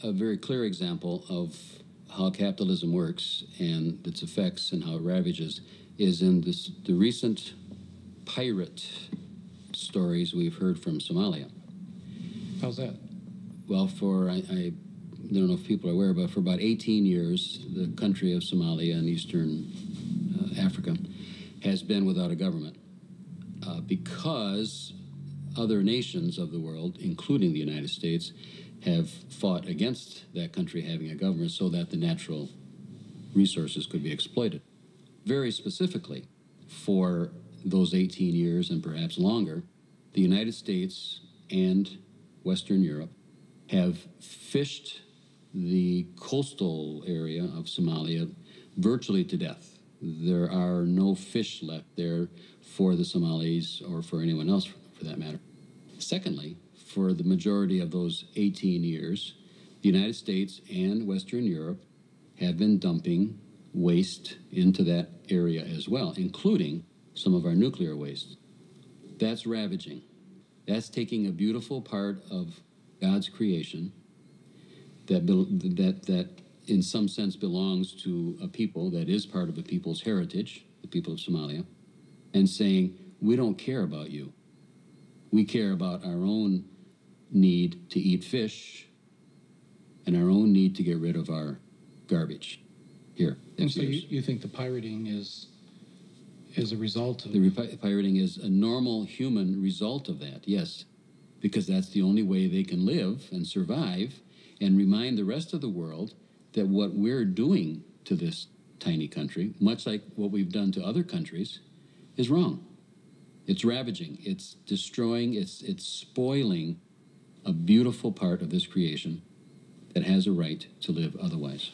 a very clear example of how capitalism works and its effects and how it ravages is in the recent pirate stories we've heard from Somalia. How's that? Well, I don't know if people are aware, but for about 18 years, the country of Somalia in eastern Africa has been without a government because other nations of the world, including the United States, have fought against that country having a government so that the natural resources could be exploited. Very specifically, for those 18 years and perhaps longer, the United States and Western Europe have fished the coastal area of Somalia virtually to death. There are no fish left there for the Somalis or for anyone else for that matter. Secondly, for the majority of those 18 years, the United States and Western Europe have been dumping waste into that area as well, including some of our nuclear waste. That's ravaging. That's taking a beautiful part of God's creation that in some sense belongs to a people, that is part of a people's heritage, the people of Somalia, and saying, we don't care about you. We care about our own need to eat fish and our own need to get rid of our garbage. Here. And so you think the pirating is a result of... The pirating is a normal human result of that, yes, because that's the only way they can live and survive and remind the rest of the world that what we're doing to this tiny country, much like what we've done to other countries, is wrong. It's ravaging, it's destroying, it's spoiling a beautiful part of this creation that has a right to live otherwise.